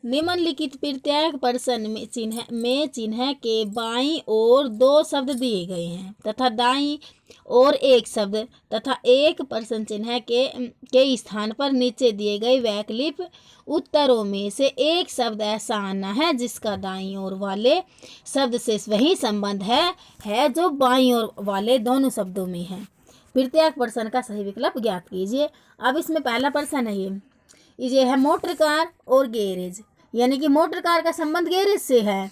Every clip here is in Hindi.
निम्नलिखित प्रत्येक प्रश्न में चिन्ह के बाईं ओर 2 शब्द दिए गए हैं तथा दाईं ओर 1 शब्द तथा एक प्रश्न चिन्ह के स्थान पर नीचे दिए गए वैकल्पिक उत्तरों में से एक शब्द ऐसा आना है जिसका दाईं ओर वाले शब्द से वही संबंध है जो बाईं ओर वाले दोनों शब्दों में है। प्रत्येक प्रश्न का सही विकल्प ज्ञात कीजिए। अब इसमें पहला प्रश्न है ये है मोटर कार और गैरेज, यानी कि मोटर कार का संबंध गैरेज से है,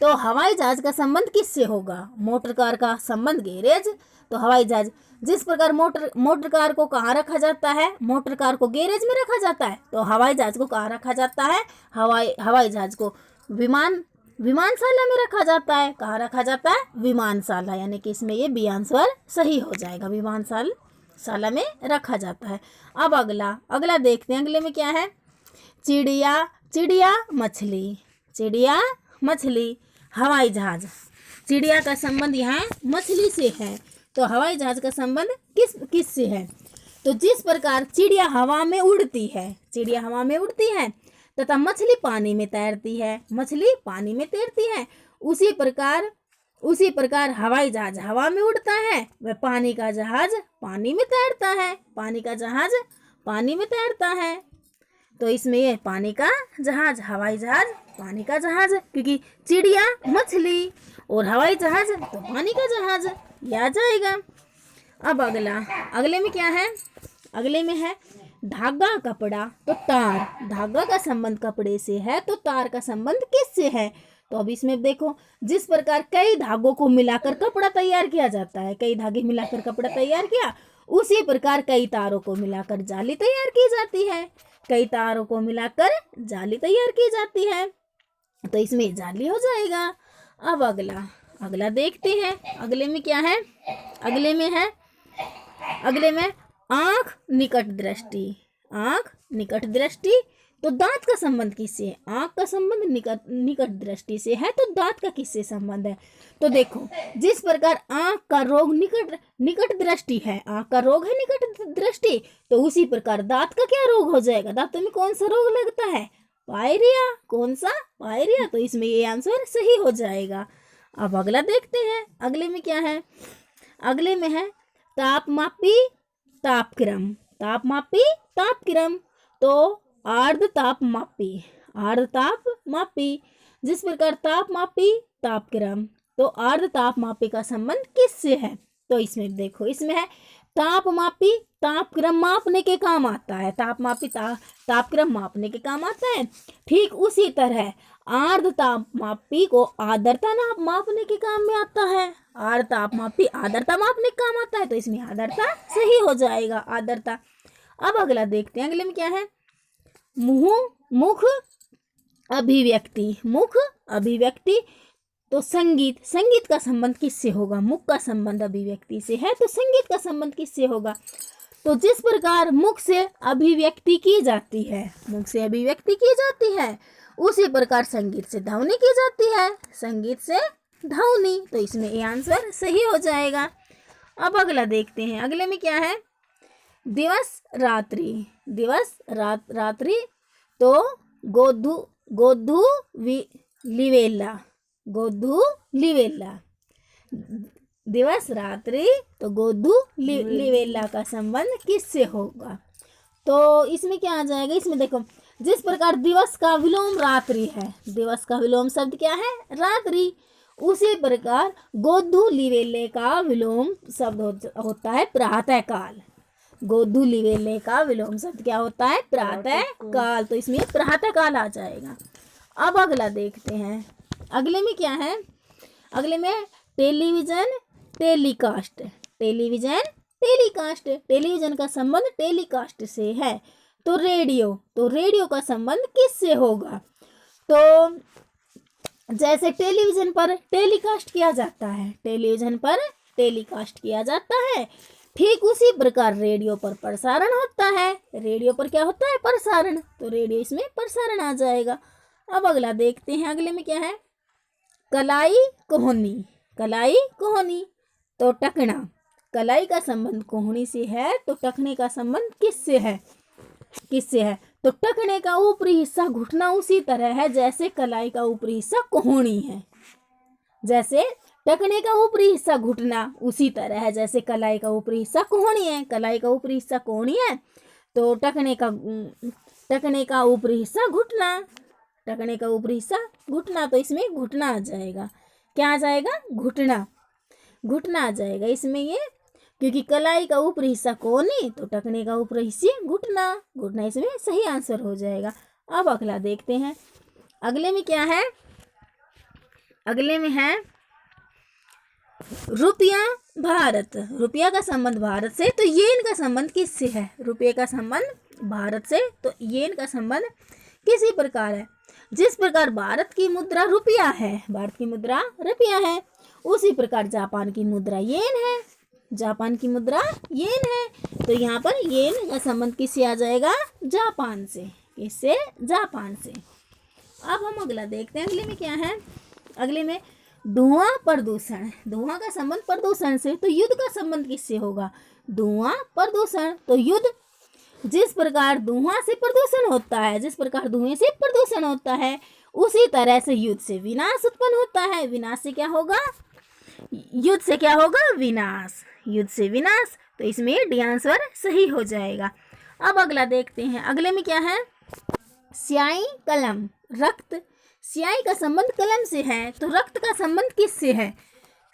तो हवाई जहाज का संबंध किससे होगा? मोटर कार का संबंध गैरेज, तो हवाई जहाज। जिस प्रकार मोटर कार को कहाँ रखा जाता है? मोटर कार को गैरेज में रखा जाता है। तो हवाई जहाज को कहाँ रखा जाता है? हवाई जहाज को विमानशाला में रखा जाता है। कहाँ रखा जाता है? विमानशाला, यानी कि इसमें ये बी आंसर सही हो जाएगा, विमानशाला में रखा जाता है। अब अगला देखते हैं, अगले में क्या है? चिड़िया मछली हवाई जहाज। चिड़िया का संबंध यहाँ मछली से है, तो हवाई जहाज का संबंध किस से है? तो जिस प्रकार चिड़िया हवा में उड़ती है तथा मछली पानी में तैरती है, उसी प्रकार हवाई जहाज हवा में उड़ता है, वह पानी का जहाज पानी में तैरता है। तो इसमें ये पानी का जहाज, हवाई जहाज पानी का जहाज, क्योंकि चिड़िया मछली और हवाई जहाज तो पानी का जहाज, ये आ जाएगा। अब अगले में क्या है? अगले में है धागा कपड़ा तो तार। धागा का संबंध कपड़े से है, तो तार का संबंध किससे है? तो अब इसमें देखो, जिस प्रकार कई धागों को मिलाकर कपड़ा तैयार किया जाता है, कई धागे मिलाकर कपड़ा तैयार किया, उसी प्रकार कई तारों को मिलाकर जाली तैयार की जाती है। तो इसमें जाली हो जाएगा। अब अगला देखते हैं, अगले में क्या है? अगले में आंख निकट दृष्टि, तो दांत का संबंध किससे है? आंख का संबंध निकट दृष्टि से है, तो दांत का किससे संबंध है? तो देखो, जिस प्रकार आंख का रोग निकट दृष्टि है, आंख का रोग है निकट दृष्टि, तो उसी प्रकार दांत का क्या रोग हो जाएगा? दांतों में कौन सा रोग लगता है? पायरिया। कौन सा? पायरिया। तो इसमें ये आंसर सही हो जाएगा। अब अगला देखते हैं, अगले में क्या है? अगले में है तापमापी तापक्रम, तो आर्द्र तापमापी। जिस प्रकार तापक्रम, तो आर्द्र तापमापी का संबंध किससे है? तो इसमें देखो, इसमें है तापमापी तापक्रम मापने के काम आता है, तापक्रम मापने के काम आता है। ठीक उसी तरह आर्द्र तापमापी को आर्द्रता मापने के काम में आता है। आर्द्र तापमापी आर्द्रता मापने के काम आता है, तो इसमें आर्द्रता सही हो जाएगा, आर्द्रता। अब अगला देखते हैं, अगले में क्या है? मुख अभिव्यक्ति, तो संगीत का संबंध किससे होगा? मुख का संबंध अभिव्यक्ति से है, तो संगीत का संबंध किससे होगा? तो जिस प्रकार मुख से अभिव्यक्ति की जाती है, उसी प्रकार संगीत से ध्वनि की जाती है, तो इसमें ये आंसर सही हो जाएगा। अब अगला देखते हैं, अगले में क्या है? दिवस रात्रि, तो गोधू लिवेला। दिवस रात्रि, तो गोधू लिवेला का संबंध किससे होगा? तो इसमें क्या आ जाएगा? इसमें देखो, जिस प्रकार दिवस का विलोम रात्रि है, दिवस का विलोम शब्द क्या है? रात्रि। उसी प्रकार गोधू लिवेले का विलोम शब्द होता है प्रातःकाल। गोधू लिवेले का विलोम शब्द क्या होता है? प्रातःकाल। तो इसमें प्रातःकाल आ जाएगा। अब अगला देखते हैं, अगले में क्या है? अगले में टेलीविजन का संबंध टेलीकास्ट से है, तो रेडियो का संबंध किससे होगा? तो जैसे टेलीविजन पर टेलीकास्ट किया जाता है, ठीक उसी प्रकार रेडियो पर प्रसारण होता है। रेडियो पर क्या होता है? प्रसारण। तो रेडियो इसमें प्रसारण आ जाएगा। अब अगला देखते हैं, अगले में क्या है? कलाई कोहनी, तो टकना। कलाई का संबंध कोहनी से है, तो टकने का संबंध किससे है? तो टखने का ऊपरी हिस्सा घुटना उसी तरह है जैसे कलाई का ऊपरी हिस्सा कोहनी है। जैसे टखने का ऊपरी हिस्सा घुटना उसी तरह है जैसे कलाई का ऊपरी हिस्सा कोहनी है। कलाई का ऊपरी हिस्सा कोहनी है तो टखने का ऊपरी हिस्सा घुटना। टखने का ऊपरी हिस्सा घुटना, तो इसमें घुटना आ जाएगा। क्या आ जाएगा? घुटना। घुटना आ जाएगा इसमें ये, क्योंकि कलाई का ऊपरी हिस्सा कोहनी तो टखने का ऊपरी हिस्सा घुटना। घुटना इसमें सही आंसर हो जाएगा। अब अगला देखते हैं। अगले में क्या है? अगले में है रुपया भारत। रुपया का संबंध भारत से, तो येन का संबंध किससे है? रुपये का संबंध भारत से, तो येन का संबंध किसी प्रकार है। जिस प्रकार भारत की मुद्रा रुपया है, भारत की मुद्रा रुपया है, उसी प्रकार जापान की मुद्रा येन है। जापान की मुद्रा येन है, तो यहाँ पर येन का संबंध किससे आ जाएगा? जापान से। किससे? जापान से। अब हम अगला देखते हैं। अगले में क्या है? अगले में धुआं प्रदूषण। धुआं का संबंध प्रदूषण से, तो युद्ध का संबंध किससे होगा? धुआं प्रदूषण, तो युद्ध। जिस प्रकार धुआं से प्रदूषण होता है, जिस प्रकार धुएं से प्रदूषण होता है, उसी तरह से युद्ध से विनाश उत्पन्न होता है। विनाश से क्या होगा? युद्ध से क्या होगा? विनाश। युद्ध से विनाश, तो इसमें डी आंसर सही हो जाएगा। अब अगला देखते हैं। अगले में क्या है? स्याही कलम रक्त। स्याही का संबंध कलम से है, तो रक्त का संबंध किससे है?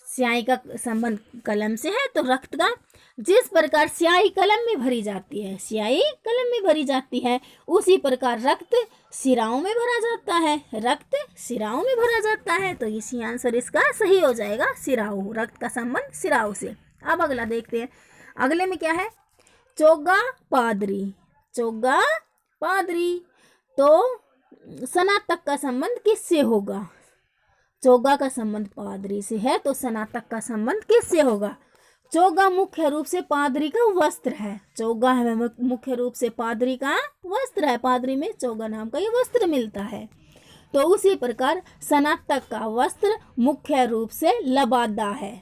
स्याही का संबंध कलम से है, तो रक्त का। जिस प्रकार स्याही कलम में भरी जाती है, स्याही कलम में भरी जाती है, उसी प्रकार रक्त सिराओं में भरा जाता है। रक्त सिराओं में भरा जाता है, तो इसी आंसर इसका सही हो जाएगा, सिराओं। रक्त का संबंध सिराओं से। अब अगला देखते हैं। अगले में क्या है? चोगा पादरी। चोगा पादरी, तो स्नातक का संबंध किससे होगा? चोगा का संबंध पादरी से है, तो स्नातक का संबंध किससे होगा? चोगा मुख्य रूप से पादरी का वस्त्र है। चोगा है मुख्य रूप से पादरी का वस्त्र है। पादरी में चोगा नाम का ये वस्त्र मिलता है। तो उसी प्रकार स्नातक का वस्त्र मुख्य रूप से लबादा है।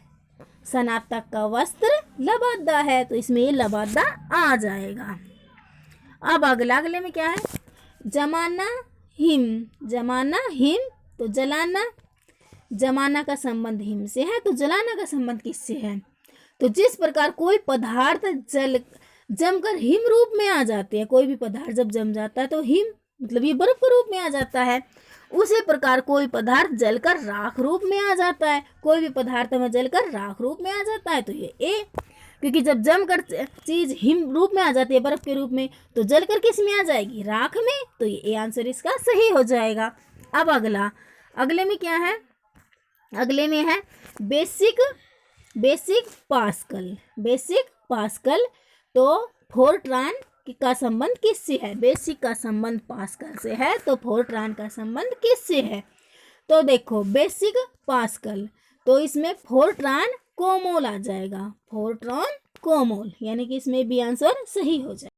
स्नातक का वस्त्र लबादा है, तो इसमें ये लबादा आ जाएगा। अब अगले में क्या है? जमाना हिम। जमाना हिम, तो जलाना। जमाना का संबंध हिम से है, तो जलाना का संबंध किससे है? तो जिस प्रकार कोई पदार्थ जमकर हिम रूप में आ जाते हैं, कोई भी पदार्थ जब जम जाता है तो हिम मतलब ये बर्फ के रूप में आ जाता है, उसी प्रकार कोई पदार्थ जलकर राख रूप में आ जाता है। कोई भी पदार्थ में जलकर राख रूप में आ जाता है, तो ये ए। क्योंकि जब जमकर चीज हिम रूप में आ जाती है, बर्फ के रूप में, तो जलकर किस में आ जाएगी? राख में। तो ये ए आंसर इसका सही हो जाएगा। अब अगले में क्या है? अगले में है बेसिक पास्कल। बेसिक पास्कल, तो फोर्ट्रान का संबंध किससे है? बेसिक का संबंध पास्कल से है, तो फोर्ट्रान का संबंध किससे है? तो देखो बेसिक पास्कल, तो इसमें फोर्ट्रान कोमोल आ जाएगा। फोर्ट्रान कोमोल, यानी कि इसमें भी आंसर सही हो जाएगा।